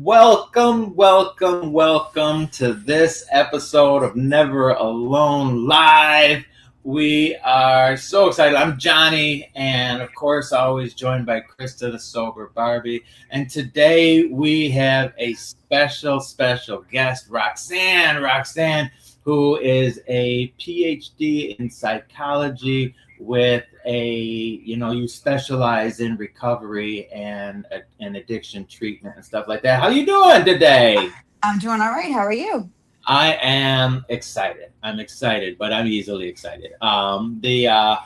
Welcome, welcome, welcome to this episode of Never Alone Live. We are so excited. I'm Johnny, and of course, always joined by Krista, the sober Barbie. And today we have a special guest, Roxxanne. Roxxanne, who is a PhD in psychology with you specialize in recovery and addiction treatment and stuff like that. How you doing today? I'm doing all right. How are you? I am excited. I'm excited, but I'm easily excited. The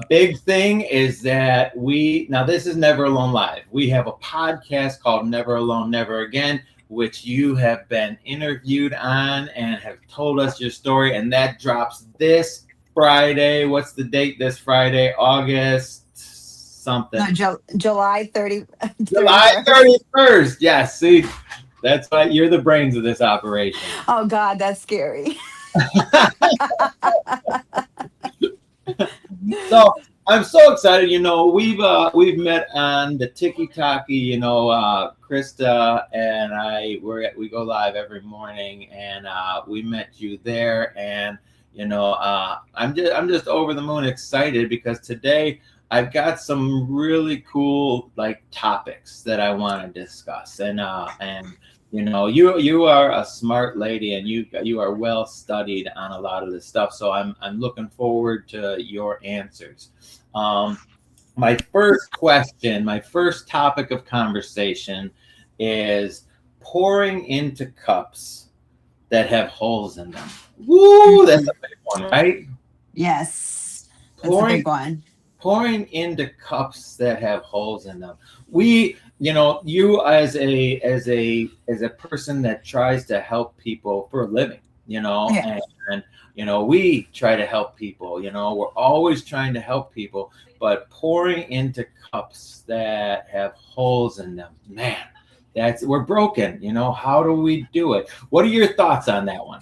big thing is that this is Never Alone Live. We have a podcast called Never Alone, Never Again, which you have been interviewed on and have told us your story, and that drops this Friday. What's the date this Friday? August something. No, July 30. July 31st. Yes, see, that's why you're the brains of this operation. Oh God, that's scary. So I'm so excited. We've met on the Tiki Taki. Krista and I we go live every morning, and we met you there, and I'm just over the moon excited because today I've got some really cool topics that I want to discuss, and you are a smart lady, and you are well studied on a lot of this stuff, so I'm looking forward to your answers. My first topic of conversation is pouring into cups that have holes in them. Woo, that's a big one, right? Yes, that's a big one. Pouring into cups that have holes in them. You as a person that tries to help people for a living, Yeah. and we try to help people. We're always trying to help people, but pouring into cups that have holes in them, man, we're broken. How do we do it? What are your thoughts on that one?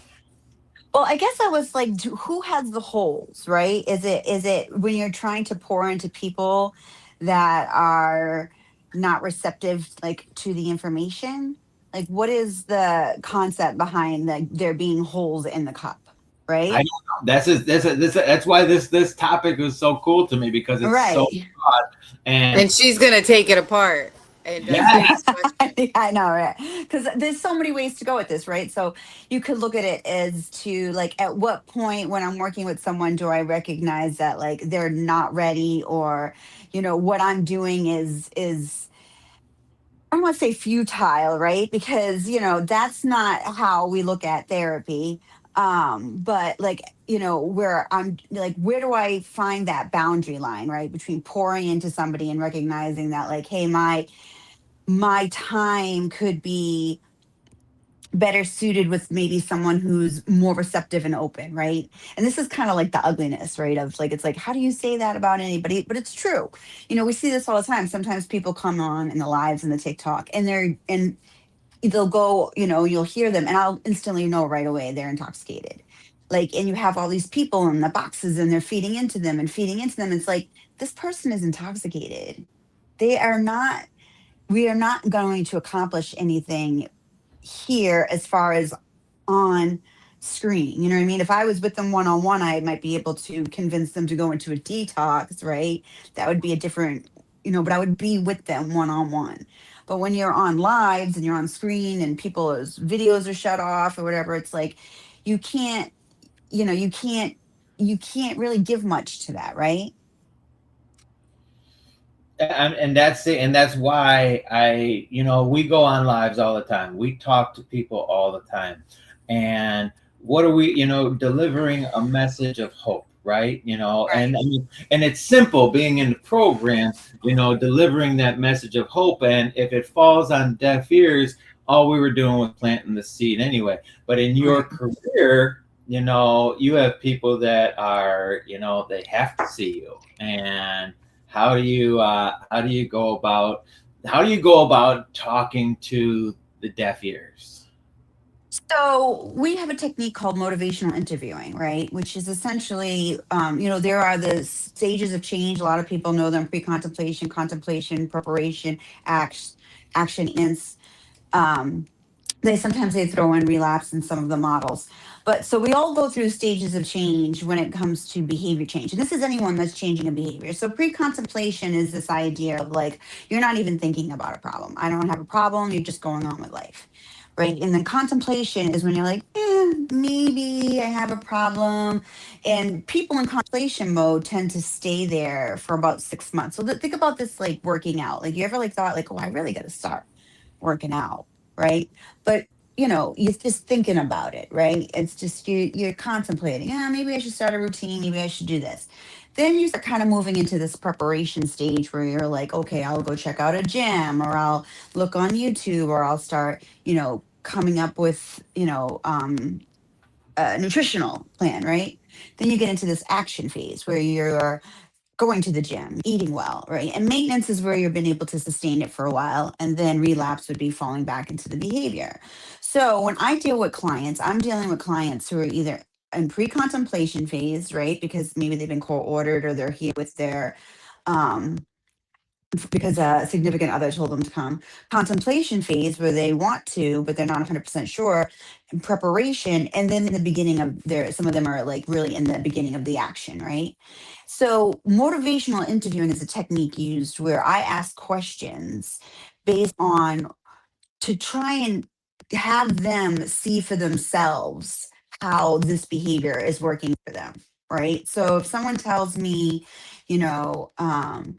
Well, I guess I was like, who has the holes, right? Is it when you're trying to pour into people that are not receptive, to the information? Like, what is the concept behind there being holes in the cup, I right? don't know. That's why this topic is so cool to me, because it's so Right. broad. And And she's gonna take it apart and yeah, answer these questions. I know, right? Because there's so many ways to go with this, right? So you could look at it as to at what point when I'm working with someone do I recognize that they're not ready, or what I'm doing is I don't want to say futile, right? Because that's not how we look at therapy. But where I'm where do I find that boundary line, right, between pouring into somebody and recognizing that hey, my time could be better suited with maybe someone who's more receptive and open, right? And this is kind of like the ugliness, right, of it's how do you say that about anybody? But it's true. We see this all the time. Sometimes people come on in the lives and the TikTok, and they'll go, you'll hear them and I'll instantly know right away they're intoxicated. And you have all these people in the boxes and they're feeding into them and feeding into them. It's this person is intoxicated. They are not, we are not going to accomplish anything here as far as on screen. You know what I mean? If I was with them one on one, I might be able to convince them to go into a detox, right? That would be a different, but I would be with them one on one. But when you're on lives and you're on screen and people's videos are shut off or whatever, it's you can't, you can't really give much to that, right? and that's it, and that's why we go on lives all the time. We talk to people all the time, and what are we, delivering a message of hope, right? And Right. and it's simple being in the program, delivering that message of hope, and if it falls on deaf ears, all we were doing was planting the seed anyway. But in your Right. career, you have people that are, they have to see you. And how do you go about talking to the deaf ears? So we have a technique called motivational interviewing, right? Which is essentially, there are the stages of change. A lot of people know them: pre-contemplation, contemplation, preparation, act, action, ins. Sometimes they throw in relapse in some of the models. But so we all go through stages of change when it comes to behavior change. And this is anyone that's changing a behavior. So pre-contemplation is this idea of like, you're not even thinking about a problem. I don't have a problem. You're just going on with life. Right. And then contemplation is when you're like, maybe I have a problem. And people in contemplation mode tend to stay there for about 6 months. So think about this like working out. Like you ever like thought like, oh, I really got to start working out, right? But you're just thinking about it, right? It's just you're contemplating, yeah, maybe I should start a routine, maybe I should do this. Then you start kind of moving into this preparation stage where you're like, okay, I'll go check out a gym, or I'll look on YouTube, or I'll start, coming up with, a nutritional plan, right? Then you get into this action phase where you're going to the gym, eating well, right? And maintenance is where you've been able to sustain it for a while. And then relapse would be falling back into the behavior. So when I deal with clients, I'm dealing with clients who are either in pre-contemplation phase, right? Because maybe they've been court ordered or they're here with their um because a significant other told them to come. Contemplation phase where they want to, but they're not 100% sure. In preparation, and then in the beginning of some of them are like really in the beginning of the action, right? So motivational interviewing is a technique used where I ask questions based on to try and have them see for themselves how this behavior is working for them, right? So if someone tells me, you know, um,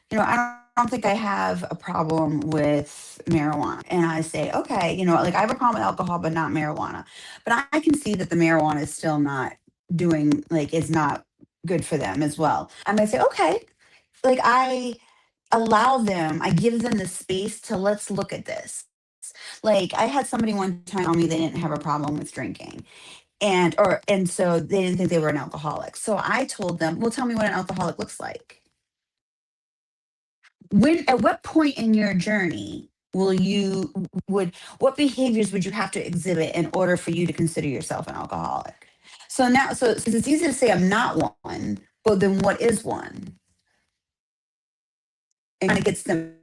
I don't think I have a problem with marijuana. And I say, okay, like I have a problem with alcohol, but not marijuana. But I can see that the marijuana is still not doing, like, it's not good for them as well. I might say, okay, like I give them the space to let's look at this. Like I had somebody one time tell me they didn't have a problem with drinking. And so they didn't think they were an alcoholic. So I told them, well, tell me what an alcoholic looks like. At what point in your journey would what behaviors would you have to exhibit in order for you to consider yourself an alcoholic? So now, since it's easy to say I'm not one, but then what is one? And kind of gets them.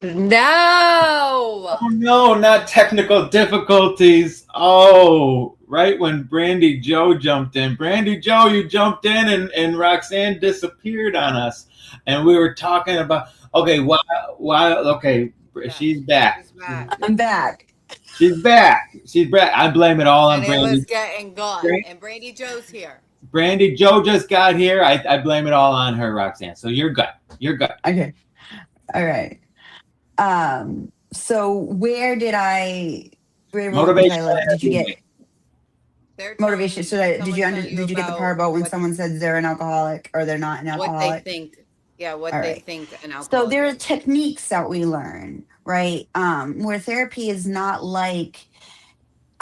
No. Oh no, not technical difficulties. Oh, right when Brandy Joe jumped in. Brandy Joe, you jumped in and Roxanne disappeared on us. And we were talking about, okay, okay, Yes, she's back. she's back. I'm back. She's back. She's back. I blame it all on And it was Brandy. getting gone. And Brady Joe's here. Brandy Joe just got here. I blame it all on her, Roxanne. So you're good. You're good. Okay. All right. So where was Motivation. I left? Did you get They're motivation? Did you get the part about when what, someone says they're an alcoholic or they're not an what they alcoholic? think. Yeah, what All they right. think an So alcoholic there are is. techniques that we learn, right? Where therapy is not like,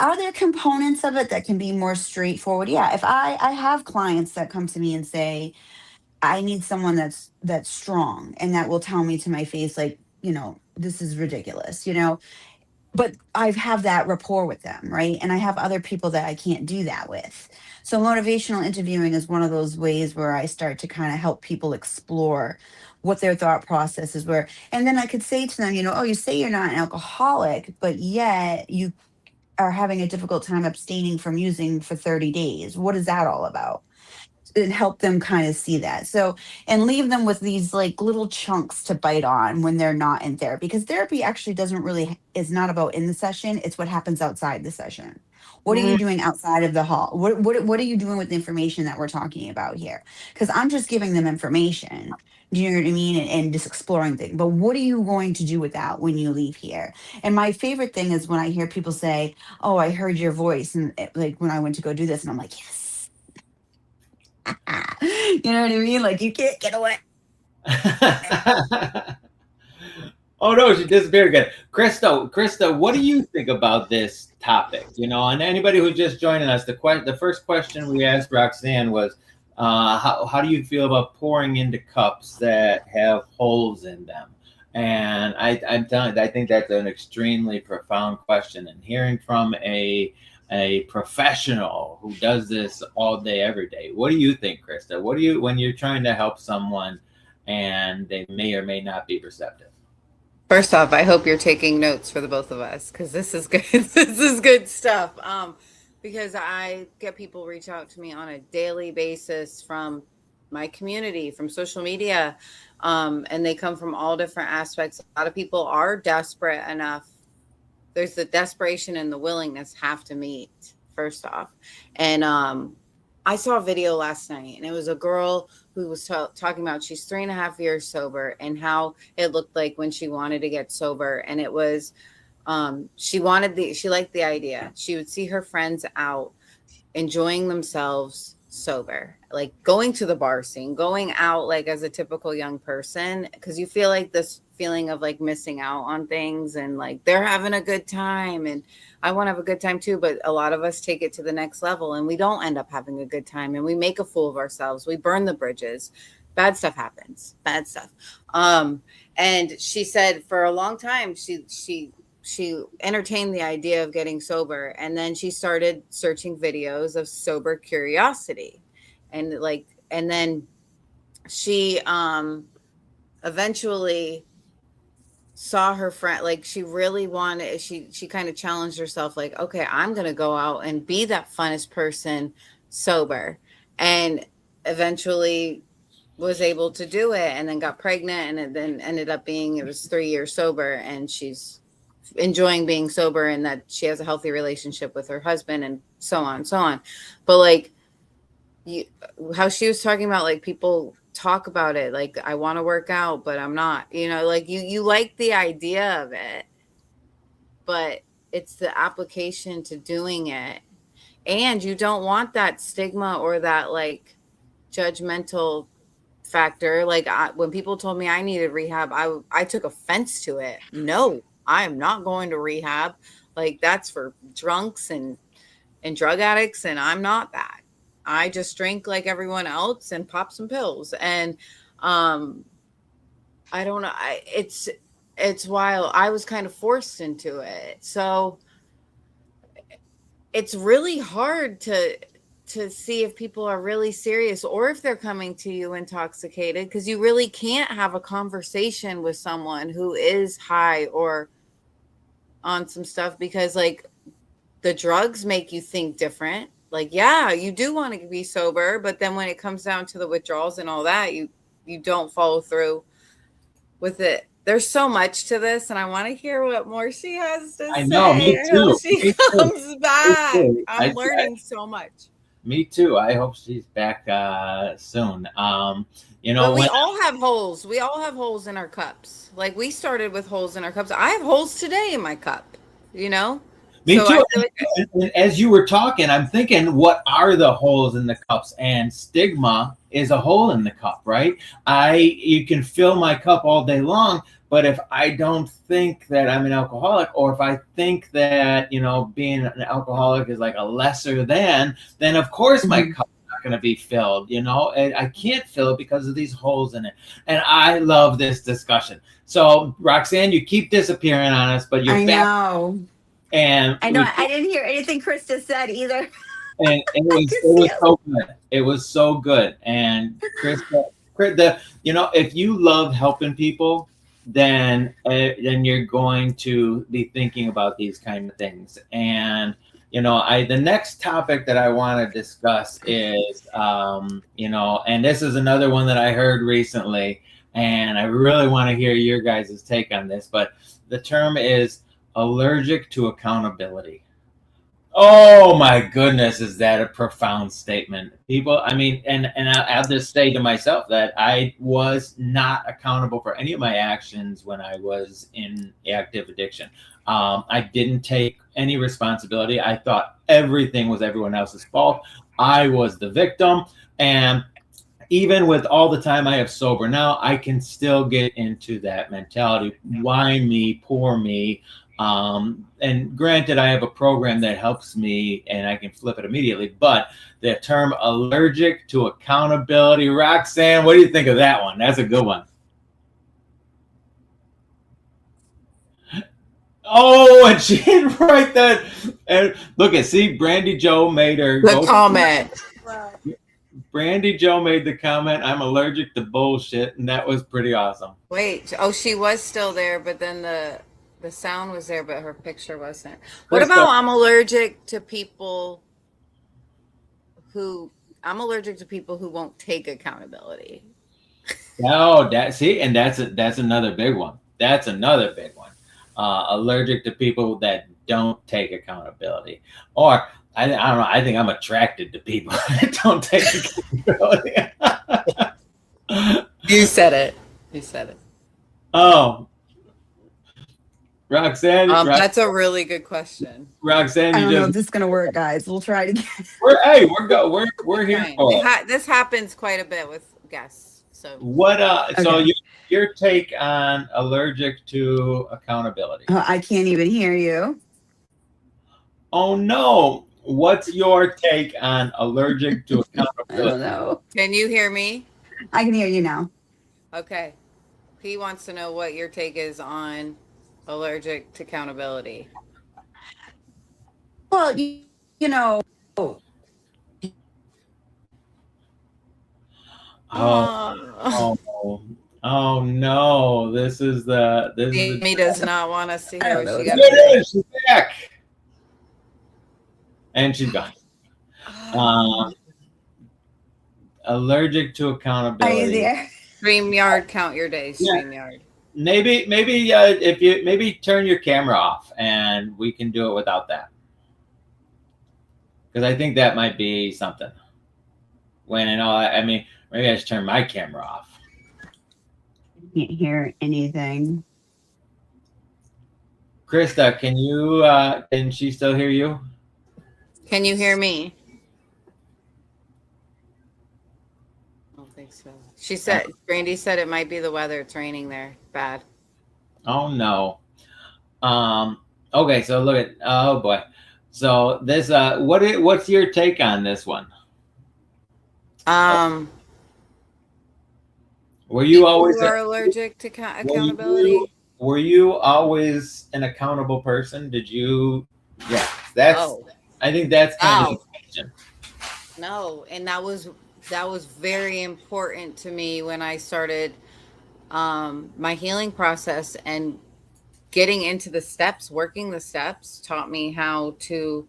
are there components of it that can be more straightforward? Yeah. If I have clients that come to me and say, I need someone that's strong and that will tell me to my face, like, this is ridiculous, but I have that rapport with them, right? And I have other people that I can't do that with. So motivational interviewing is one of those ways where I start to kind of help people explore what their thought processes were. And then I could say to them, oh, you say you're not an alcoholic, but yet you are having a difficult time abstaining from using for 30 days. What is that all about? And help them kind of see that. So, and leave them with these like little chunks to bite on when they're not in therapy, because therapy actually doesn't really is not about in the session, it's what happens outside the session. What are you doing outside of the hall? What are you doing with the information that we're talking about here? Because I'm just giving them information. Do you know what I mean? And just exploring things. But what are you going to do with that when you leave here? And my favorite thing is when I hear people say, "Oh, I heard your voice," and like when I went to go do this, and I'm like, "Yes." You know what I mean? Like you can't get away. Oh no, she disappeared again. Krista, what do you think about this topic? And anybody who's just joining us, the first question we asked Roxanne was, how do you feel about pouring into cups that have holes in them? And I'm telling you, I think that's an extremely profound question. And hearing from a a professional who does this all day, every day. What do you think, Krista? What do you, when you're trying to help someone and they may or may not be receptive? First off, I hope you're taking notes for the both of us because this is good. This is good stuff. Because I get people reach out to me on a daily basis from my community, from social media, and they come from all different aspects. A lot of people are desperate enough. There's the desperation and the willingness have to meet first off. And I saw a video last night, and it was a girl who was talking about she's 3.5 years sober and how it looked like when she wanted to get sober. And it was she liked the idea. She would see her friends out enjoying themselves sober, like going to the bar scene, going out like as a typical young person, because you feel like this feeling of like missing out on things and like they're having a good time and I want to have a good time too. But a lot of us take it to the next level and we don't end up having a good time and we make a fool of ourselves. We burn the bridges. Bad stuff happens. Bad stuff. And she said for a long time, she entertained the idea of getting sober, and then she started searching videos of sober curiosity, and then she eventually saw her friend, like she really wanted, she kind of challenged herself, like, okay, I'm gonna go out and be that funnest person sober, and eventually was able to do it, and then got pregnant, and it then ended up being, it was 3 years sober, and she's enjoying being sober and that she has a healthy relationship with her husband and so on and so on. But like how she was talking about, like people talk about it, like I want to work out, but I'm not, like you like the idea of it, but it's the application to doing it. And you don't want that stigma or that like judgmental factor. Like when people told me I needed rehab, I took offense to it. No, I am not going to rehab. Like that's for drunks and drug addicts. And I'm not that. I just drink like everyone else and pop some pills. And I don't know. It's wild. I was kind of forced into it. So it's really hard to see if people are really serious or if they're coming to you intoxicated, because you really can't have a conversation with someone who is high or on some stuff, because like the drugs make you think different. Like, yeah, you do want to be sober, but then when it comes down to the withdrawals and all that, you don't follow through with it. There's so much to this, and I want to hear what more she has to say. I know, me too. She comes back. I'm learning so much. Me too. I hope she's back soon. But we all have holes. We all have holes in our cups. Like we started with holes in our cups. I have holes today in my cup, Me too. And as you were talking, I'm thinking, what are the holes in the cups? And stigma is a hole in the cup, right? You can fill my cup all day long, but if I don't think that I'm an alcoholic, or if I think that, being an alcoholic is like a lesser than, then of course my cup is not going to be filled, and I can't fill it because of these holes in it. And I love this discussion. So Roxxanne, you keep disappearing on us, but you're back. I know. And I know. I didn't hear anything Krista said either. And it was so good. It was so good. And Krista, if you love helping people, then you're going to be thinking about these kind of things. And the next topic that I want to discuss is and this is another one that I heard recently, and I really want to hear your guys' take on this. But the term is allergic to accountability. Oh my goodness, is that a profound statement? People, and I'll just say to myself that I was not accountable for any of my actions when I was in active addiction. I didn't take any responsibility. I thought everything was everyone else's fault. I was the victim. And even with all the time I have sober now, I can still get into that mentality. Why me? Poor me. And granted, I have a program that helps me and I can flip it immediately, but the term allergic to accountability, Roxxanne, what do you think of that one? That's a good one. Oh, and she didn't write that. And look at see, Brandy Joe made her The comment. Brandy Joe made the comment, "I'm allergic to bullshit," and that was pretty awesome. Wait, oh, she was still there, but then the sound was there, but her picture wasn't. What Krista, about I'm allergic to people who won't take accountability? no, and that's another big one. That's another big one. Allergic to people that don't take accountability, or I don't know. I think I'm attracted to people that don't take accountability. You said it. You said it. Oh, Roxxanne, That's a really good question. Roxxanne, I you don't know if just this is gonna work, guys. We'll try it again. we're here for it. This happens quite a bit with guests. So What so Okay. your take on allergic to accountability? I can't even hear you. Oh no. What's your take on allergic to I don't accountability? know. can you hear me? I can hear you now. Okay. He wants to know what your take is on allergic to accountability. Well, you know, Oh, oh, oh no. This is Amy does not want us to I hear don't what know. she There got to say. it is. She's back. And she's gone. Allergic to Are you accountability. there? StreamYard, count your days. Yeah. StreamYard. Maybe if you maybe turn your camera off and we can do it without that. Because I think that might be something. When and all, I mean, maybe I should turn my camera off. Can't hear anything. Krista, can she still hear you? Can you hear me? I don't think so. She said, Brandy said it might be the weather. It's raining there. Bad. Oh no. Okay, so look at oh boy. So this what's your take on this one? Were you always You are allergic to accountability? were you always an accountable person? Did you yeah, that's Oh. I think that's kind of No. the question. No, and that was very important to me when I started my healing process, and getting into the steps, working the steps taught me how to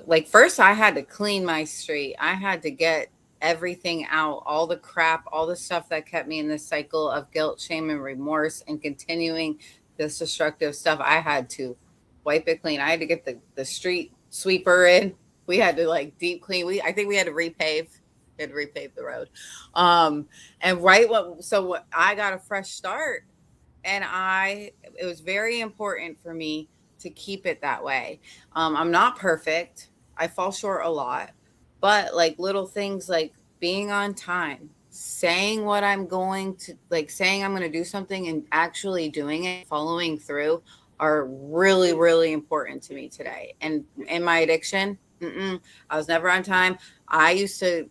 like first I had to clean my street. I had to get everything out, all the crap, all the stuff that kept me in this cycle of guilt, shame, and remorse, and continuing this destructive stuff. I had to wipe it clean. I had to get the street sweeper in. We had to like deep clean. I think we had to repave. We had to repave the road. And what I got a fresh start, and it was very important for me to keep it that way. I'm not perfect. I fall short a lot, but like little things like being on time, saying what I'm going to, like saying I'm going to do something and actually doing it, following through, are really, really important to me today. And in my addiction, I was never on time. I used to,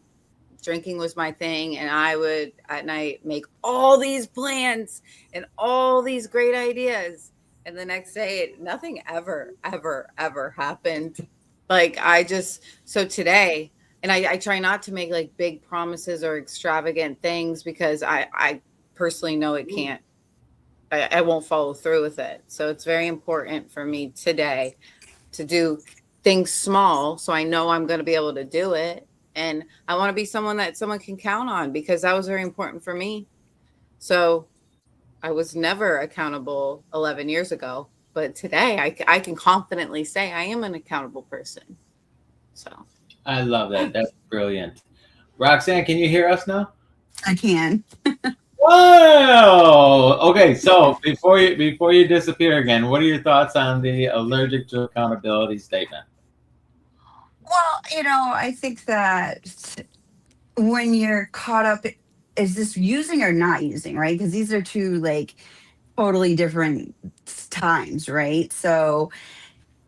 drinking was my thing, and I would at night make all these plans and all these great ideas, and the next day nothing ever happened. Like so today, and I try not to make like big promises or extravagant things, because I personally know it can't, I won't follow through with it. So it's very important for me today to do things small, so I know I'm going to be able to do it. And I want to be someone that someone can count on, because that was very important for me. So I was never accountable 11 years ago, but today I can confidently say I am an accountable person. So I love that. That's brilliant. Roxxanne, can you hear us now? I can. Wow. Okay, so before you disappear again, what are your thoughts on the allergic to accountability statement? Well, I think that when you're caught up, is this using or not using, right? Because these are two like totally different times, right? So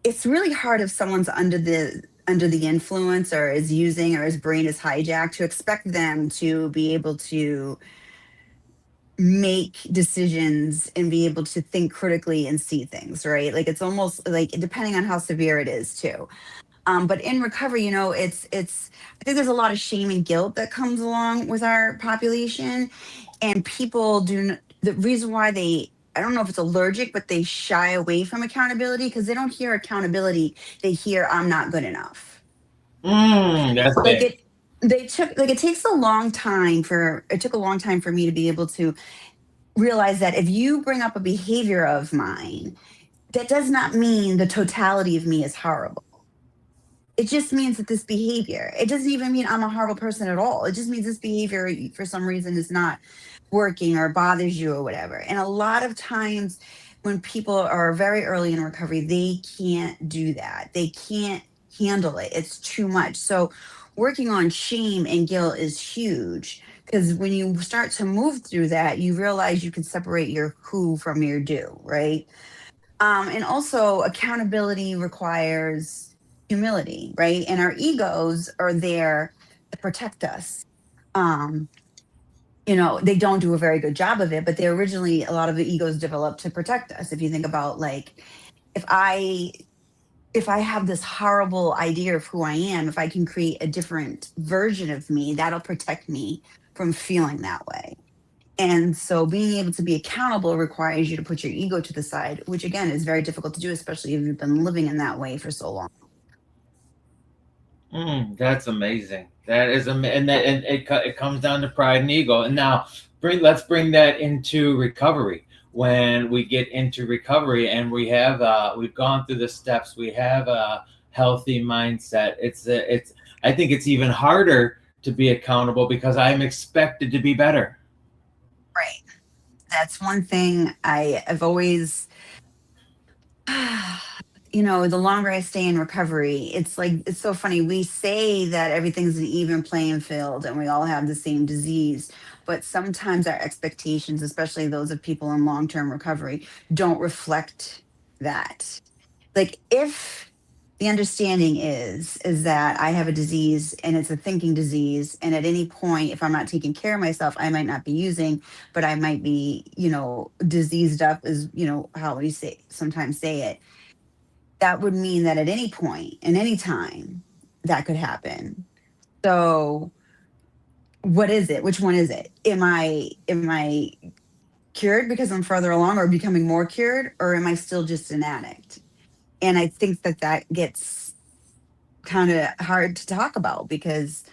it's really hard if someone's under the influence or is using, or his brain is hijacked, to expect them to be able to make decisions and be able to think critically and see things, right? Like it's almost like depending on how severe it is too. But in recovery, it's I think there's a lot of shame and guilt that comes along with our population, and people the reason why they, I don't know if it's allergic, but they shy away from accountability because they don't hear accountability, they hear I'm not good enough. That's Like big. it takes a long time for it took a long time for me to be able to realize that if you bring up a behavior of mine, that does not mean the totality of me is horrible. It just means that this behavior, it doesn't even mean I'm a horrible person at all. It just means this behavior for some reason is not working or bothers you or whatever. And a lot of times when people are very early in recovery, they can't do that. They can't handle it. It's too much. So working on shame and guilt is huge because when you start to move through that, you realize you can separate your who from your do, right? And also, accountability requires humility, right? And our egos are there to protect us. Um, they don't do a very good job of it, but they originally, a lot of the egos developed to protect us. If you think about like, if I if I have this horrible idea of who I am, if I can create a different version of me, that'll protect me from feeling that way. And so being able to be accountable requires you to put your ego to the side, which again is very difficult to do, especially if you've been living in that way for so long. That's amazing. That is and that and it comes down to pride and ego. And now let's bring that into recovery. When we get into recovery and we've gone through the steps, we have a healthy mindset. It's I think it's even harder to be accountable because I'm expected to be better. Right. That's one thing I've always, the longer I stay in recovery, it's like, it's so funny. We say that everything's an even playing field and we all have the same disease, but sometimes our expectations, especially those of people in long term recovery, don't reflect that. Like, if the understanding is that I have a disease and it's a thinking disease, and at any point, if I'm not taking care of myself, I might not be using, but I might be, diseased up, is how we say sometimes say it. That would mean that at any point and any time that could happen. So what is it? Which one is it? Am I cured because I'm further along or becoming more cured, or am I still just an addict? And I think that gets kind of hard to talk about because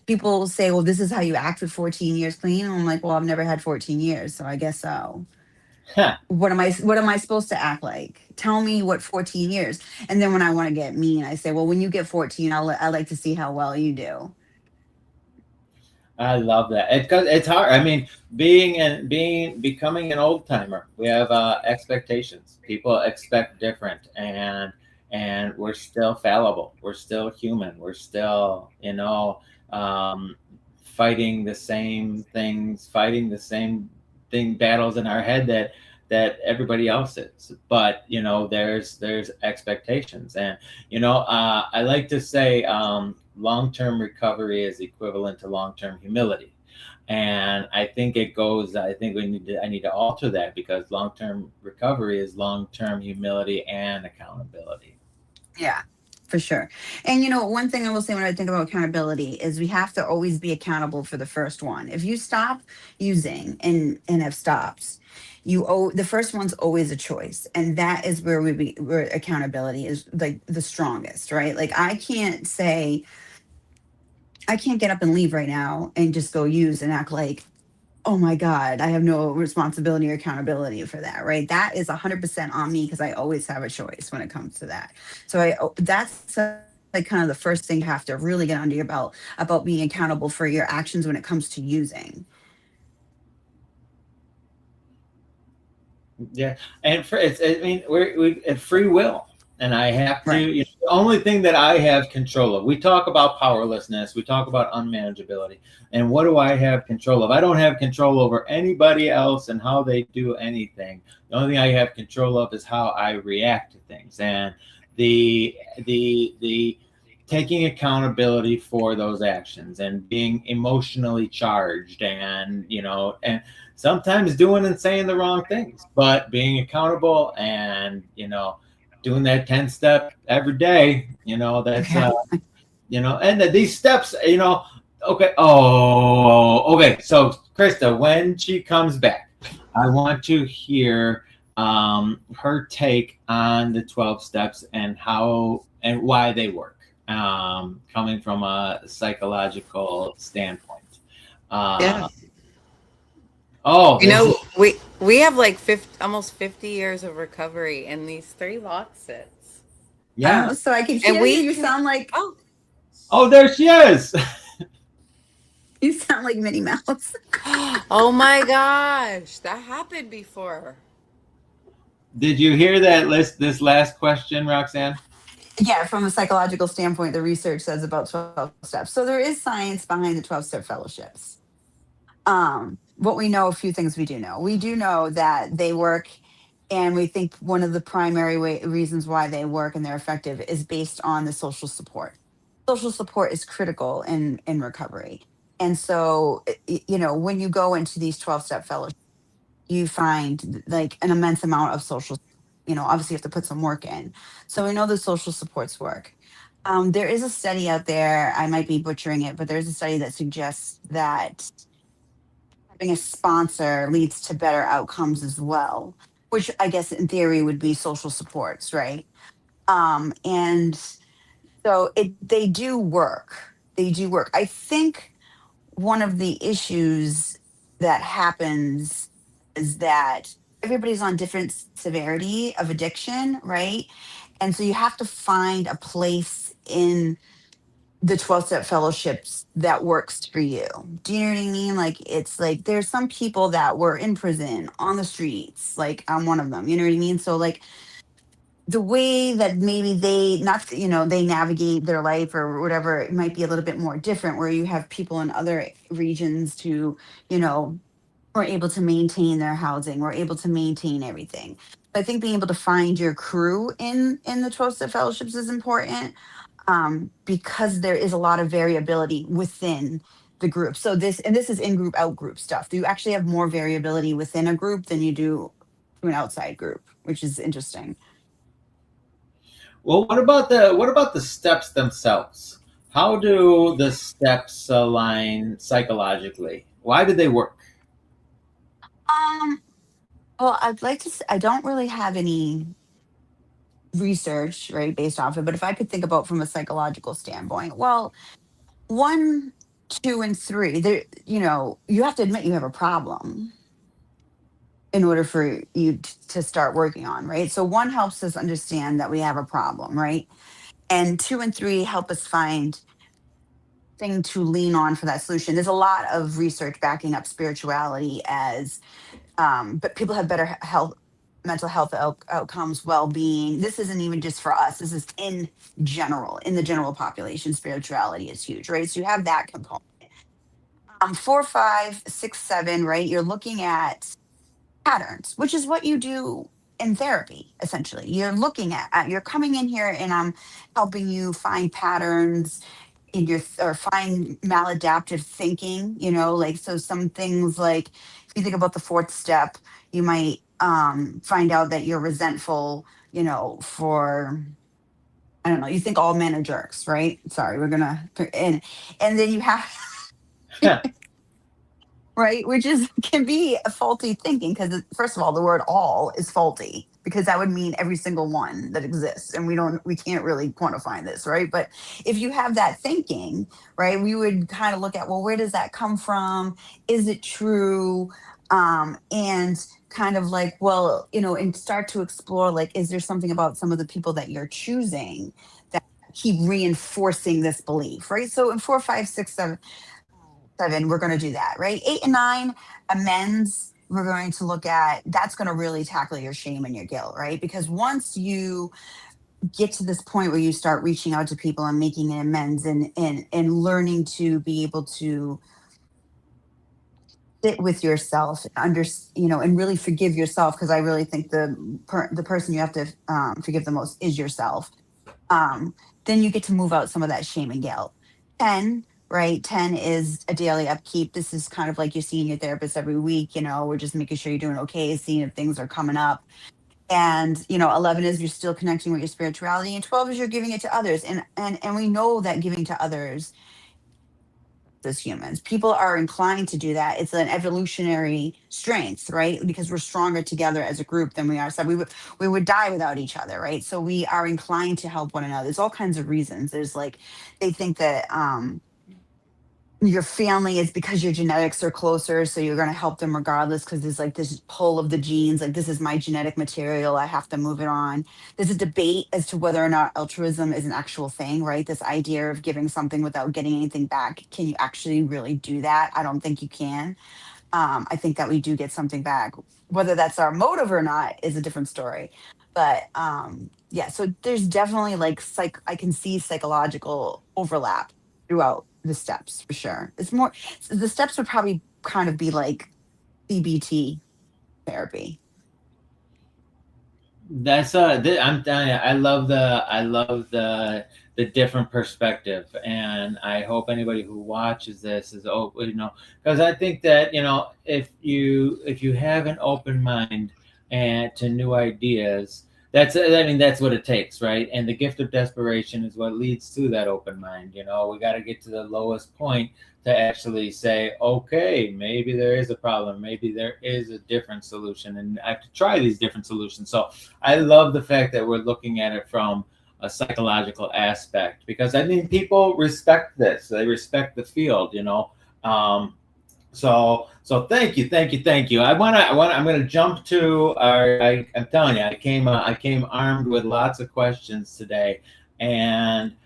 people will say, well, this is how you act with 14 years clean. And I'm like, well, I've never had 14 years, so I guess so. Huh. What am I supposed to act like? Tell me what 14 years. And then when I want to get mean, I say, well, when you get 14, I like to see how well you do. I love that. It's hard. I mean, becoming an old timer, we have expectations. People expect different, and we're still fallible. We're still human. We're still, fighting the same things, fighting the same battles in our head that everybody else is. But there's expectations, and I like to say long-term recovery is equivalent to long-term humility. And I think I need to alter that because long-term recovery is long-term humility and accountability. Yeah, for sure. And one thing I will say when I think about accountability is we have to always be accountable for the first one. If you stop using and have stopped, the first one's always a choice, and that is where accountability is like the strongest, right? Like I can't get up and leave right now and just go use and act like, oh my God, I have no responsibility or accountability for that, right? That is 100% on me because I always have a choice when it comes to that. So that's like kind of the first thing you have to really get under your belt about being accountable for your actions when it comes to using. Yeah, and I mean, we have free will, and I have to. Right. The only thing that I have control of. We talk about powerlessness. We talk about unmanageability, and what do I have control of? I don't have control over anybody else and how they do anything. The only thing I have control of is how I react to things, and the taking accountability for those actions and being emotionally charged, and sometimes doing and saying the wrong things, but being accountable and, doing that 10 step every day, that's, Yeah. and these steps, okay. Oh, okay. So Krista, when she comes back, I want to hear her take on the 12 steps and how and why they work, coming from a psychological standpoint. Yeah. Uh, oh, You this know, is, we have like 50, almost 50 years of recovery in these three lock sits. yeah. So I can And hear you. we You can, sound like oh, Oh, there she is. you sound like Minnie Mouse. oh my gosh, that happened before. Did you hear that list? This last question, Roxanne? Yeah, from a psychological standpoint, the research says about 12 steps. So there is science behind the 12-step fellowships. What we know, a few things we do know. We do know that they work, and we think one of the primary reasons why they work and they're effective is based on the social support. Social support is critical in recovery. And so, when you go into these 12-step fellowships, you find like an immense amount of social, obviously you have to put some work in. So we know the social supports work. There is a study out there, I might be butchering it, but there's a study that suggests that having a sponsor leads to better outcomes as well, which I guess in theory would be social supports, right? And so they do work. They do work. I think one of the issues that happens is that everybody's on different severity of addiction, right? And so you have to find a place in the 12-step fellowships that works for you. Do you know what I mean? Like, it's like there's some people that were in prison on the streets, like I'm one of them, you know what I mean? So like the way that maybe they not they navigate their life or whatever, it might be a little bit more different, where you have people in other regions who you know are able to maintain their housing, or able to maintain everything. I think being able to find your crew in the 12-step fellowships is important, because there is a lot of variability within the group. So this is in group, out group stuff. You actually have more variability within a group than you do to an outside group, which is interesting. Well, what about the steps themselves? How do the steps align psychologically? Why do they work? Um, well, I'd like to. I don't really have any research, right, based off it. But if I could think about from a psychological standpoint, well, one, two, and three, there, you have to admit you have a problem in order for you to start working on, right? So one helps us understand that we have a problem, right? And two and three help us find thing to lean on for that solution. There's a lot of research backing up spirituality as, but people have better health, mental health outcomes, well-being. This isn't even just for us. This is in general, in the general population. Spirituality is huge, right? So you have that component. 4, 5, 6, 7, right? You're looking at patterns, which is what you do in therapy, essentially. You're looking you're coming in here and I'm helping you find patterns in your, or find maladaptive thinking, like, so some things, like if you think about the fourth step, you might find out that you're resentful, for, I don't know, you think all men are jerks, right? Sorry, we're gonna, and then you have, right, which is can be a faulty thinking, because first of all, the word all is faulty, because that would mean every single one that exists, and we can't really quantify this, right? But if you have that thinking, right, we would kind of look at, well, where does that come from? Is it true? And kind of like, well, and start to explore, like, is there something about some of the people that you're choosing that keep reinforcing this belief, right? So in 4, 5, 6, 7, we're going to do that, right? 8 and 9, amends. We're going to look at, that's going to really tackle your shame and your guilt, right? Because once you get to this point where you start reaching out to people and making an amends, and learning to be able to sit with yourself, and really forgive yourself, because I really think the person you have to forgive the most is yourself. Then you get to move out some of that shame and guilt. 10, right? 10 is a daily upkeep. This is kind of like you're seeing your therapist every week. We're just making sure you're doing okay, seeing if things are coming up. And 11 is you're still connecting with your spirituality, and 12 is you're giving it to others. And we know that giving to others, as humans, people are inclined to do that. It's an evolutionary strength, right? Because we're stronger together as a group than we are. So we would die without each other, right? So we are inclined to help one another. There's all kinds of reasons. There's like they think that your family is because your genetics are closer, so you're going to help them regardless, because there's like this pull of the genes, like this is my genetic material, I have to move it on. There's a debate as to whether or not altruism is an actual thing, right? This idea of giving something without getting anything back, can you actually really do that? I don't think you can. I think that we do get something back. Whether that's our motive or not is a different story. But yeah, so there's definitely like I can see psychological overlap throughout the steps for sure. It's more, the steps would probably kind of be like CBT therapy. I'm telling you, I love the different perspective, and I hope anybody who watches this is because I think that if you have an open mind and to new ideas, that's what it takes, right? And the gift of desperation is what leads to that open mind. We got to get to the lowest point to actually say, okay, maybe there is a problem, maybe there is a different solution, and I have to try these different solutions. So I love the fact that we're looking at it from a psychological aspect, because I think people respect this. They respect the field. So thank you. I'm gonna jump to I'm telling you, I came armed with lots of questions today, and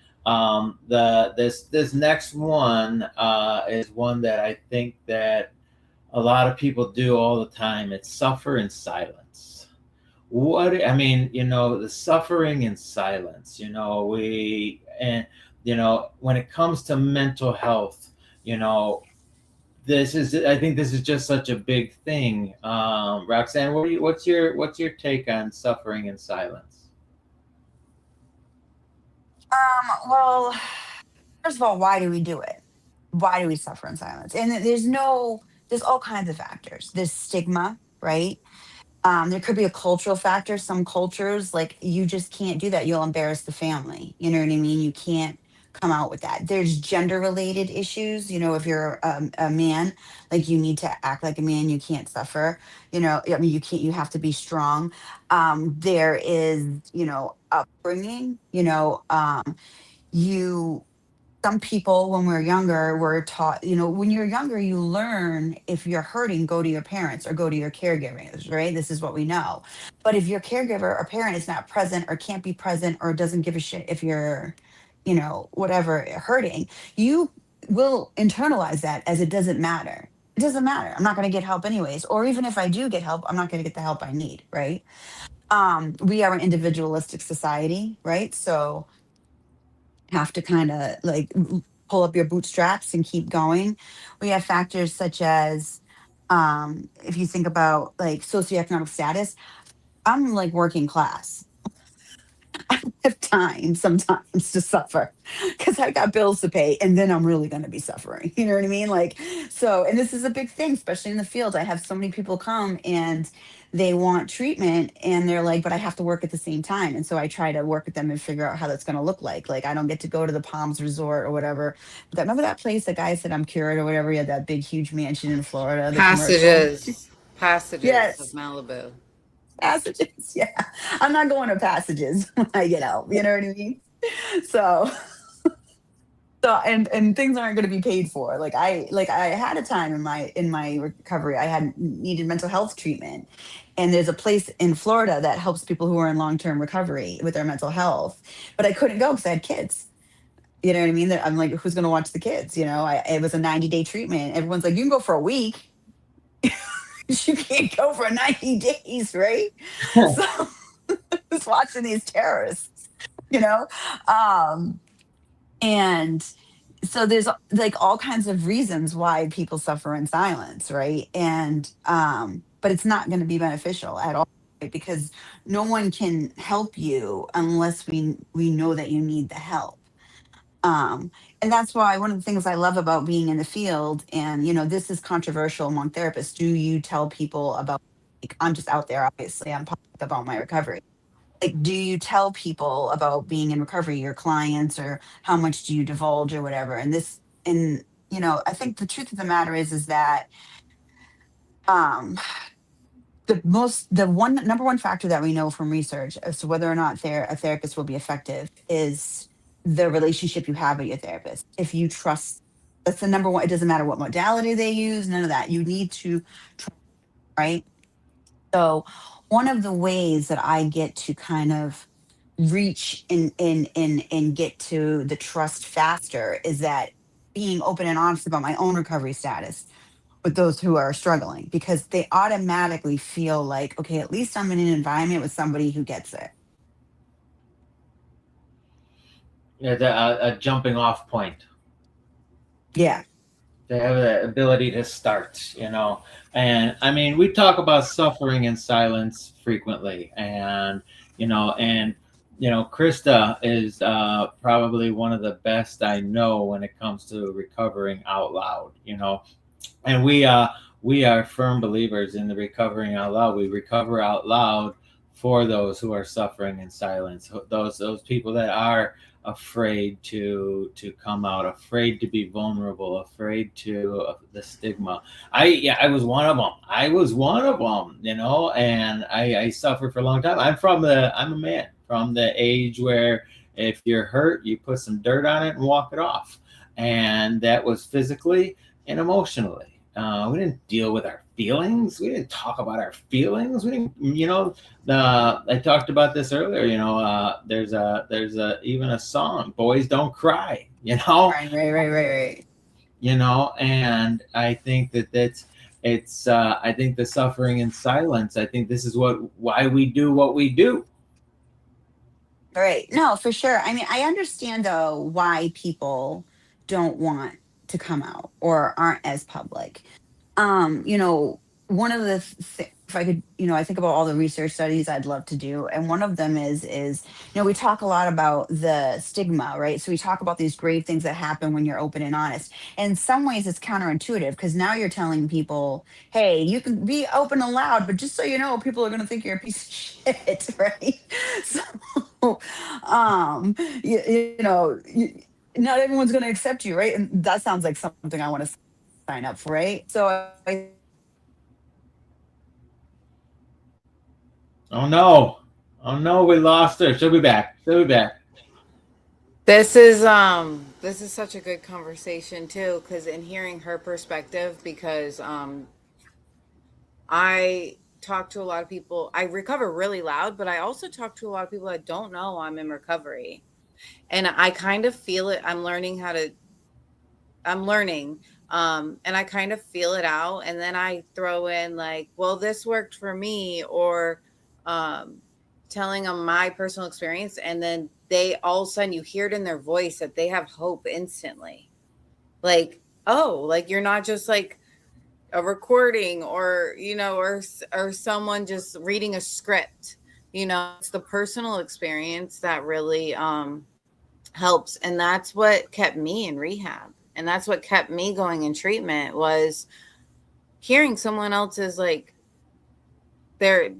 this next one is one that I think that a lot of people do all the time. It's suffer in silence. What I mean, the suffering in silence. When it comes to mental health, you know, I think this is just such a big thing. Roxanne, what's your take on suffering in silence? Well, first of all, why do we do it? Why do we suffer in silence? And there's all kinds of factors. There's stigma, right? There could be a cultural factor. Some cultures, like, you just can't do that. You'll embarrass the family. You know what I mean? You can't come out with that. There's gender related issues. If you're a man, like, you need to act like a man. You can't suffer. I mean, you can't. You have to be strong. There is, upbringing. You some people, when we're younger, were taught, when you're younger, you learn, if you're hurting, go to your parents or go to your caregivers, right? This is what we know. But if your caregiver or parent is not present or can't be present or doesn't give a shit if you're, whatever, hurting, you will internalize that as it doesn't matter. It doesn't matter. I'm not going to get help anyways. Or even if I do get help, I'm not going to get the help I need, right? We are an individualistic society, right? So have to kind of like pull up your bootstraps and keep going. We have factors such as, if you think about like socioeconomic status, I'm like working class. Have time sometimes to suffer because I got bills to pay, and then I'm really going to be suffering. You know what I mean? Like, so, and this is a big thing, especially in the field. I have so many people come and they want treatment, and they're like, but I have to work at the same time. And so I try to work with them and figure out how that's going to look like. Like, I don't get to go to the Palms Resort or whatever. But remember that place, the guy said I'm cured or whatever? He had that big, huge mansion in Florida, the commercial. Passages of Yes. Malibu. Passages. Yeah. I'm not going to passages when I get out. You know what I mean? So and things aren't going to be paid for. Like I had a time in my recovery, I had needed mental health treatment, and there's a place in Florida that helps people who are in long-term recovery with their mental health, but I couldn't go because I had kids. You know what I mean? I'm like, who's going to watch the kids? It was a 90-day treatment. Everyone's like, you can go for a week. You can't go for 90 days, right? So who's watching these terrorists, you know? Um, and so there's like all kinds of reasons why people suffer in silence, right? And but it's not going to be beneficial at all, right? Because no one can help you unless we know that you need the help. And that's why one of the things I love about being in the field, and this is controversial among therapists. Do you tell people about, like, I'm just out there, obviously, I'm public about my recovery. Like, do you tell people about being in recovery, your clients, or how much do you divulge or whatever? And I think the truth of the matter is that um the one number one factor that we know from research as to whether or not a therapist will be effective is the relationship you have with your therapist. If you trust, that's the number one. It doesn't matter what modality they use, none of that. You need to trust, right? So one of the ways that I get to kind of reach and get to the trust faster is that being open and honest about my own recovery status with those who are struggling, because they automatically feel like, okay, at least I'm in an environment with somebody who gets it. Yeah, a jumping off point. Yeah. They have the ability to start, and I mean, we talk about suffering in silence frequently, and Krista is probably one of the best I know when it comes to recovering out loud, and we are firm believers in the recovering out loud. We recover out loud for those who are suffering in silence, those people that are afraid to come out, afraid to be vulnerable, afraid to the stigma. I was one of them. And I suffered for a long time. I'm a man from the age where if you're hurt, you put some dirt on it and walk it off, and that was physically and emotionally. We didn't deal with our feelings. We didn't talk about our feelings. We didn't, I talked about this earlier. There's even a song, "Boys Don't Cry." Right. And I think I think the suffering in silence. I think this is why we do what we do. Right. No, for sure. I mean, I understand though why people don't want to come out or aren't as public. One of the if I could, I think about all the research studies I'd love to do, and one of them is we talk a lot about the stigma, right? So we talk about these great things that happen when you're open and honest. In some ways, it's counterintuitive because now you're telling people, hey, you can be open and loud, but just so you know, people are going to think you're a piece of shit, right? So, not everyone's going to accept you, right? And that sounds like something I want to sign up for, right? So Oh no, we lost her. She'll be back. This is such a good conversation too, because in hearing her perspective, because I talk to a lot of people. I recover really loud, but I also talk to a lot of people that don't know I'm in recovery, and I kind of feel it. I'm learning, and I kind of feel it out, and then I throw in like, well, this worked for me, or telling them my personal experience, and then they all of a sudden you hear it in their voice that they have hope instantly. Like, oh, like you're not just like a recording, or or someone just reading a script. It's the personal experience that really helps, and that's what kept me in rehab, and that's what kept me going in treatment, was hearing someone else's, like, their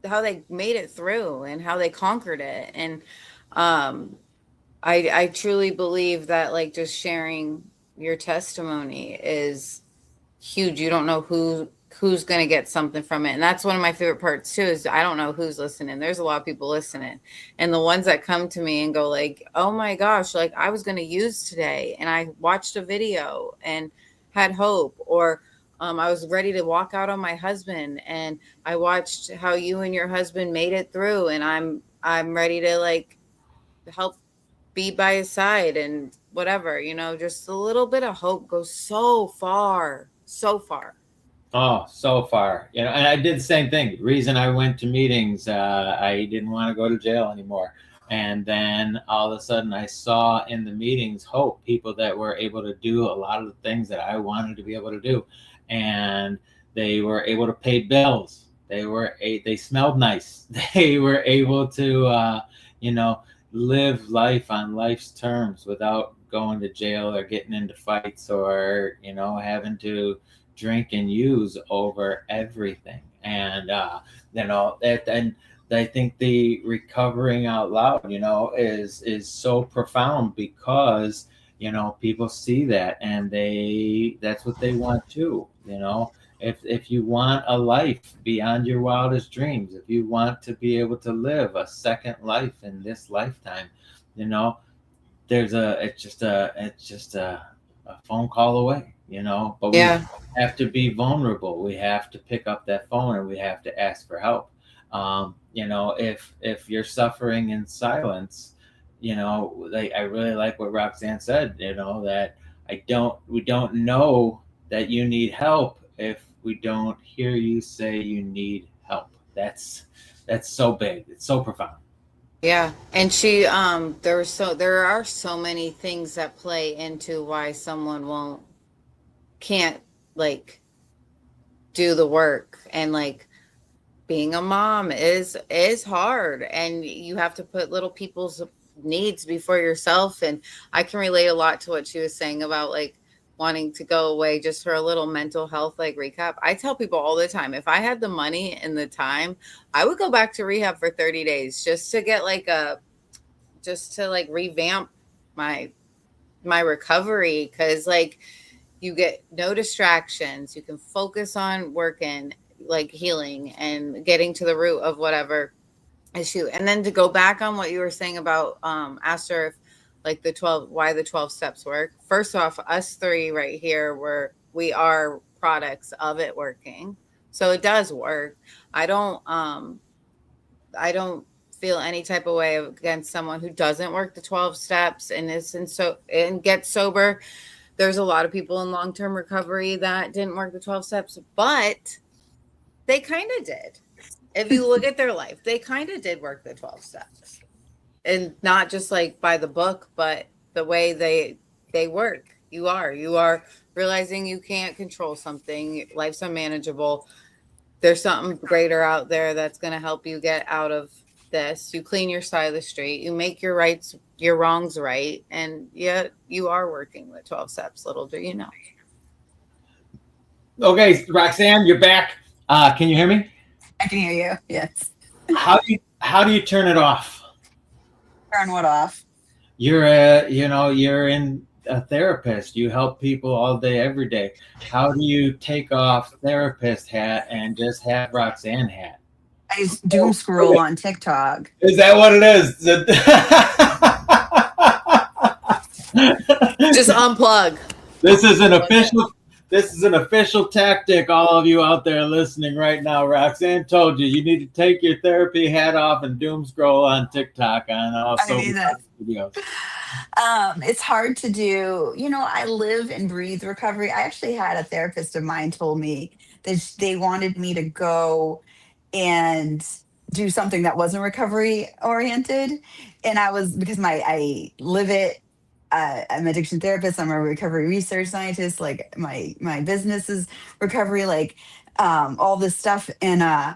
how they made it through and how they conquered it. And I truly believe that, like, just sharing your testimony is huge. You don't know who's going to get something from it. And that's one of my favorite parts too, is I don't know who's listening. There's a lot of people listening, and the ones that come to me and go like, oh my gosh, like I was going to use today, and I watched a video and had hope, or I was ready to walk out on my husband, and I watched how you and your husband made it through, and I'm ready to, like, help be by his side, and whatever, just a little bit of hope goes so far, so far. Oh, so far, and I did the same thing. The reason I went to meetings, I didn't want to go to jail anymore. And then all of a sudden I saw in the meetings hope, people that were able to do a lot of the things that I wanted to be able to do. And they were able to pay bills. They smelled nice. They were able to, live life on life's terms without going to jail or getting into fights or, having to drink and use over everything. And, and I think the recovering out loud, is so profound because, people see that and that's what they want too, if you want a life beyond your wildest dreams, if you want to be able to live a second life in this lifetime, you know, it's just a phone call away, but we Yeah. have to be vulnerable. We have to pick up that phone and we have to ask for help. If you're suffering in silence, like I really like what Roxanne said, that we don't know that you need help if we don't hear you say you need help. That's so big. It's so profound. Yeah. And there are so many things that play into why someone can't like do the work. And like being a mom is hard, and you have to put little people's needs before yourself. And I can relate a lot to what she was saying about like wanting to go away just for a little mental health like recap. I tell people all the time, if I had the money and the time, I would go back to rehab for 30 days just to get like a just to like revamp my recovery, because like you get no distractions, you can focus on working, like healing and getting to the root of whatever issue. And then to go back on what you were saying about asked her if like the 12 why the 12 steps work. First off, us three right here, we are products of it working, so it does work. I don't um i don't feel any type of way against someone who doesn't work the 12 steps and gets sober. There's a lot of people in long-term recovery that didn't work the 12 steps, but they kind of did. If you look at their life, they kind of did work the 12 steps. And not just like by the book, but the way they work. You are realizing you can't control something, life's unmanageable. There's something greater out there that's going to help you get out of this. You clean your side of the street, you make your wrongs right, and yet you are working with 12 steps. Little do you know. Okay, Roxanne, you're back. Can you hear me? I can hear you. Yes. How do you turn it off? Turn what off? You're in a therapist. You help people all day, every day. How do you take off therapist hat and just have Roxanne hat? I just doom scroll on TikTok. Is that what it is? Just unplug. This is an official. This is an official tactic. All of you out there listening right now, Roxanne told you you need to take your therapy hat off and doom scroll on TikTok on also videos. It's hard to do. I live and breathe recovery. I actually had a therapist of mine told me that they wanted me to go and do something that wasn't recovery oriented. And I was, because I live it. I'm an addiction therapist. I'm a recovery research scientist. Like my business is recovery, like all this stuff. And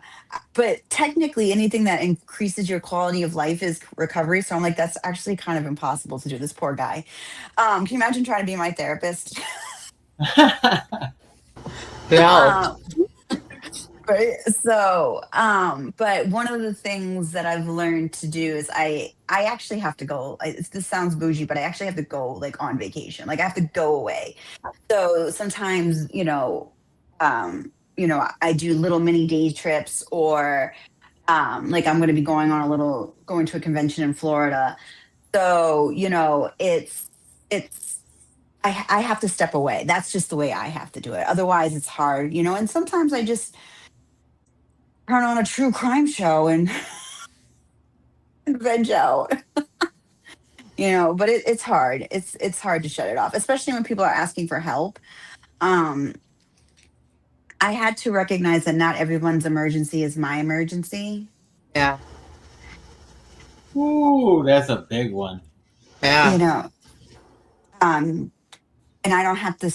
but technically anything that increases your quality of life is recovery. So I'm like, that's actually kind of impossible to do. This poor guy. Can you imagine trying to be my therapist? No. um, Right. So, but one of the things that I've learned to do is I actually have to go. This sounds bougie, but I actually have to go like on vacation. Like I have to go away. So sometimes, I do little mini day trips, or like I'm going to be going to a convention in Florida. So, it's I have to step away. That's just the way I have to do it. Otherwise, it's hard, And sometimes I just turn on a true crime show and veg out, but it's hard. It's hard to shut it off, especially when people are asking for help. um I had to recognize that not everyone's emergency is my emergency. Yeah. Ooh, that's a big one. you Yeah. know um and I don't have to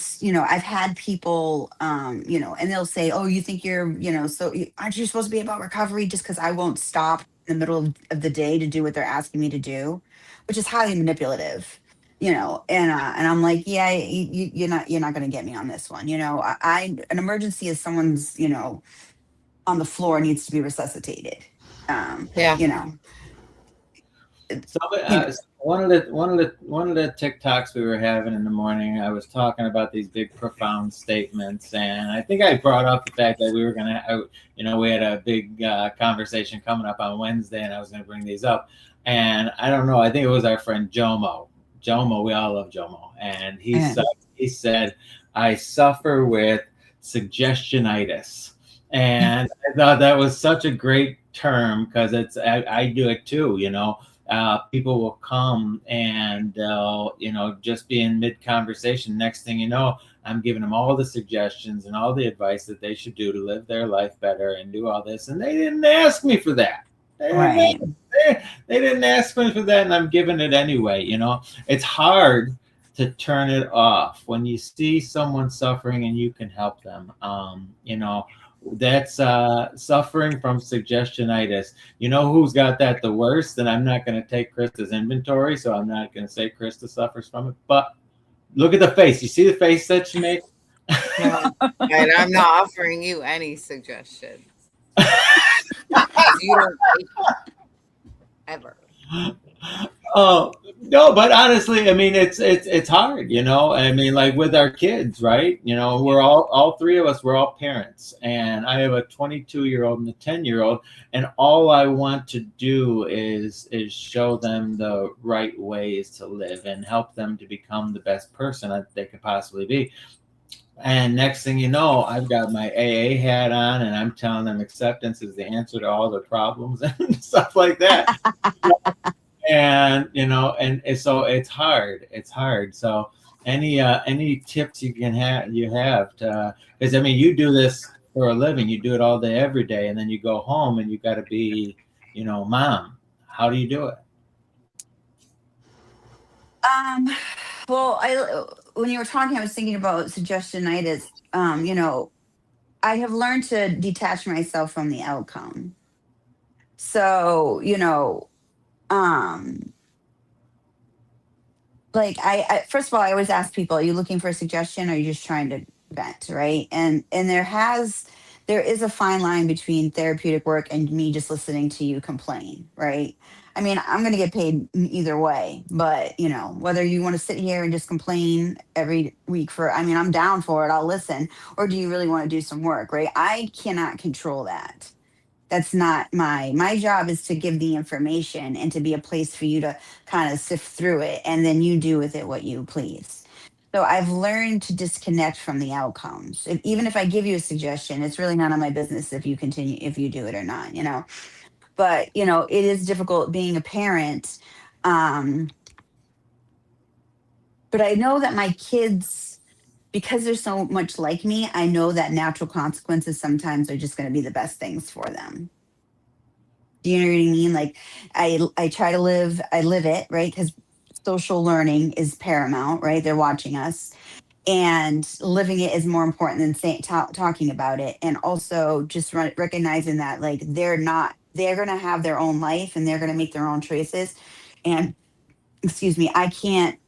I've had people, and they'll say, oh, you think you're, aren't you supposed to be about recovery? Just because I won't stop in the middle of the day to do what they're asking me to do, which is highly manipulative, and I'm like, yeah, you're not going to get me on this one. An emergency is someone's, on the floor needs to be resuscitated. Yeah. So You know, one of the TikToks we were having in the morning, I was talking about these big profound statements, and I think I brought up the fact that we were gonna, we had a big conversation coming up on Wednesday, and I was gonna bring these up, and I don't know, I think it was our friend Jomo. Jomo, we all love Jomo, and yeah. he said, I suffer with suggestionitis, and I thought that was such a great term because I do it too, people will come and they'll, just be in mid conversation. Next thing you know, I'm giving them all the suggestions and all the advice that they should do to live their life better and do all this. And they didn't ask me for that. Right. They didn't ask me for that, and I'm giving it anyway. It's hard to turn it off when you see someone suffering and you can help them. That's suffering from suggestionitis. You know who's got that the worst? And I'm not going to take Krista's inventory, so I'm not going to say Krista suffers from it. But look at the face. You see the face that she made? And I'm not offering you any suggestions. You don't take it, ever. Oh no, but honestly, I mean, it's hard, I mean, like with our kids, right? We're all three of us, we're all parents, and I have a 22-year-old and a 10-year-old, and all I want to do is show them the right ways to live and help them to become the best person that they could possibly be. And next thing you know, I've got my AA hat on, and I'm telling them acceptance is the answer to all their problems and stuff like that. And and so it's hard. So any tips you have to, because I mean, you do this for a living, you do it all day every day, and then you go home and you got to be mom. How do you do it? Well, when you were talking, I was thinking about suggestionitis. I have learned to detach myself from the outcome. So, um, like first of all, I always ask people, are you looking for a suggestion, or are you just trying to vent, right? And there is a fine line between therapeutic work and me just listening to you complain, right? I mean, I'm going to get paid either way, but whether you want to sit here and just complain every week I mean, I'm down for it, I'll listen. Or do you really want to do some work, right? I cannot control that. That's not my job. Is to give the information and to be a place for you to kind of sift through it, and then you do with it what you please. So I've learned to disconnect from the outcomes. Even if I give you a suggestion, it's really none of my business if you do it or not, but it is difficult being a parent. um but I know that my kids, because they're so much like me, I know that natural consequences sometimes are just going to be the best things for them. Do you know what I mean? Like, I try to I live it, right? Because social learning is paramount, right? They're watching us, and living it is more important than talking about it. And also just recognizing that, like, they're going to have their own life and they're going to make their own choices. And excuse me, I can't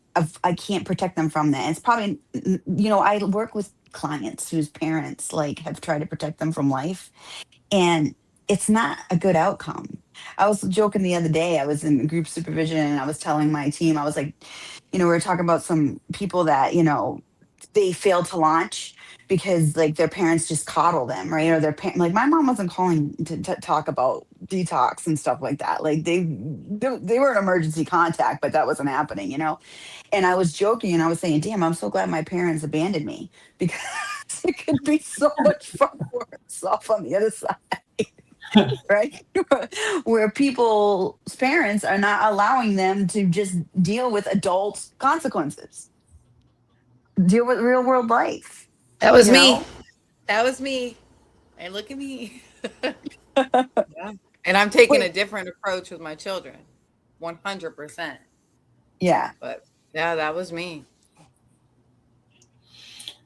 protect them from that. It's probably, I work with clients whose parents like have tried to protect them from life, and it's not a good outcome. I was joking the other day. I was in group supervision and I was telling my team, I was like, we were talking about some people that, they failed to launch because like their parents just coddle them, right? Or like my mom wasn't calling to talk about detox and stuff like that. Like they were an emergency contact, but that wasn't happening. And I was joking and I was saying, damn, I'm so glad my parents abandoned me, because it could be so much far worse off on the other side. Right? Where people's parents are not allowing them to just deal with adult consequences, deal with real world life. That was you me. know That was me. And look at me. Yeah. And I'm taking a Wait, different approach with my children. 100%. yeah. But yeah, that was me.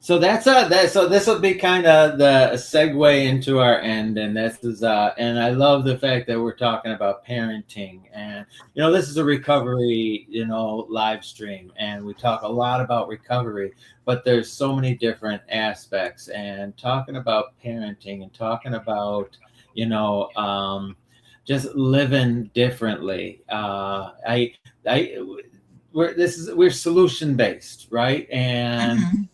So so this will be kind of the segue into our end, and this is and I love the fact that we're talking about parenting, and this is a recovery live stream, and we talk a lot about recovery, but there's so many different aspects, and talking about parenting and talking about just living differently. I we're solution based, right? And Mhm.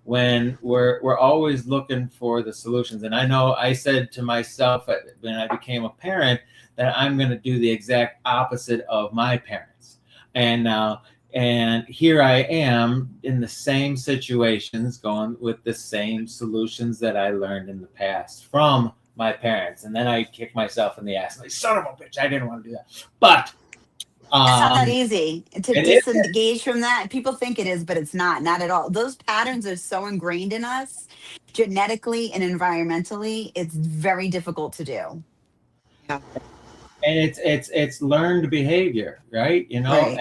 when we're always looking for the solutions. And I know I said to myself when I became a parent that I'm going to do the exact opposite of my parents. And now, and here I am in the same situations, going with the same solutions that I learned in the past from my parents. And then I kick myself in the ass, like, son of a bitch, I didn't want to do that. But It's not that um, easy to it is. disengage from that. People think it is, but it's not at all. Those patterns are so ingrained in us genetically and environmentally. It's very difficult to do. Yeah. And it's learned behavior, right? Right.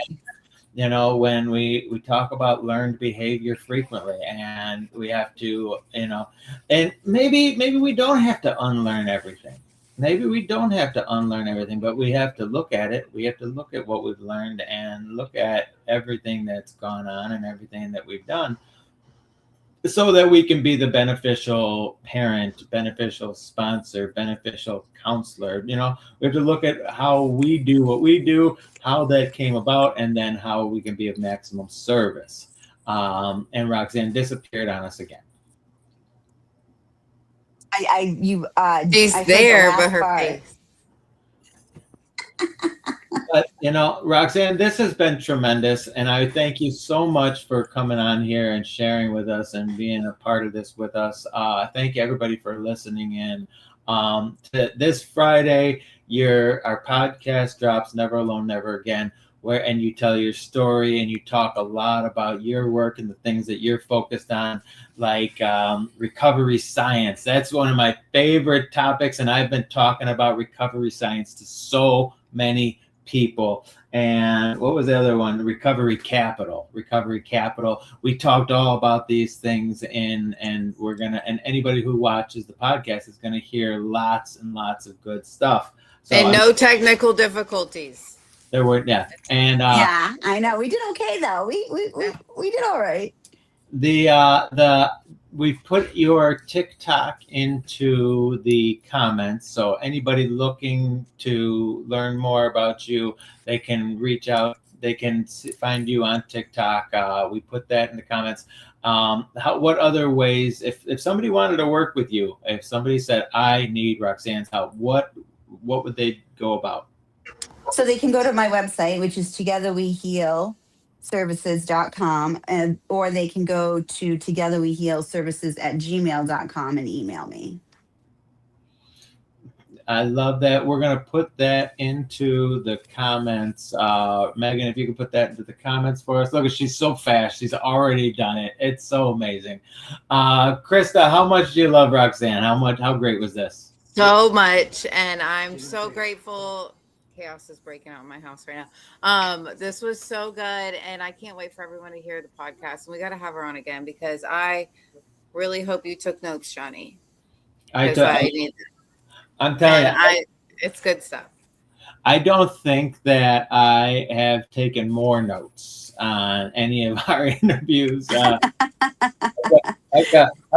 When we talk about learned behavior frequently, and we have to and maybe we don't have to unlearn everything. Maybe we don't have to unlearn everything, but we have to look at it. We have to look at what we've learned and look at everything that's gone on and everything that we've done, so that we can be the beneficial parent, beneficial sponsor, beneficial counselor. We have to look at how we do what we do, how that came about, and then how we can be of maximum service. And Roxxanne disappeared on us again. I She's heard the there, but last her part. face. But Roxxanne, this has been tremendous, and I thank you so much for coming on here and sharing with us and being a part of this with us. Thank you everybody for listening in. This Friday, our podcast drops, Never Alone, Never Again, and you tell your story and you talk a lot about your work and the things that you're focused on, like recovery science. That's one of my favorite topics, and I've been talking about recovery science to so many people. And what was the other one? Recovery capital. We talked all about these things, and anybody who watches the podcast is gonna hear lots and lots of good stuff. So And no technical difficulties. there were, yeah. And Yeah, I know. We did okay though. We did all right. we've put your TikTok into the comments, so anybody looking to learn more about you, they can reach out. They can find you on TikTok. We put that in the comments. What other ways, if somebody wanted to work with you, if somebody said, I need Roxxanne's help, what would they go about? So they can go to my website, which is togetherwehealservices.com, or they can go to togetherwehealservices@gmail.com and email me. I love that. We're going to put that into the comments. Megan, if you could put that into the comments for us. Look, she's so fast. She's already done it. It's so amazing. Krista, how much do you love Roxxanne? How great was this? So much. And I'm so grateful. Chaos is breaking out in my house right now. This was so good, and I can't wait for everyone to hear the podcast. And we got to have her on again, because I really hope you took notes, Johnny. I'm telling you, it's good stuff. I don't think that I have taken more notes on any of our interviews. I've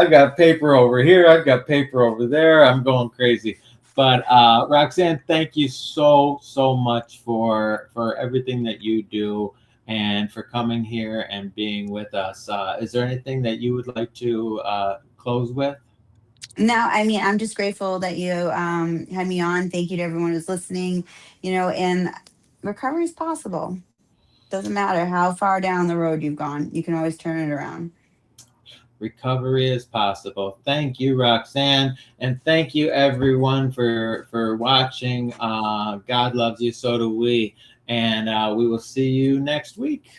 got paper over here. I've got paper over there. I'm going crazy. But Roxxanne, thank you so much for everything that you do and for coming here and being with us. Is there anything that you would like to close with? No, I mean, I'm just grateful that you had me on. Thank you to everyone who's listening. And recovery is possible. Doesn't matter how far down the road you've gone. You can always turn it around. Recovery is possible. Thank you, Roxxanne, and thank you everyone for watching. God loves you, so do we, and we will see you next week.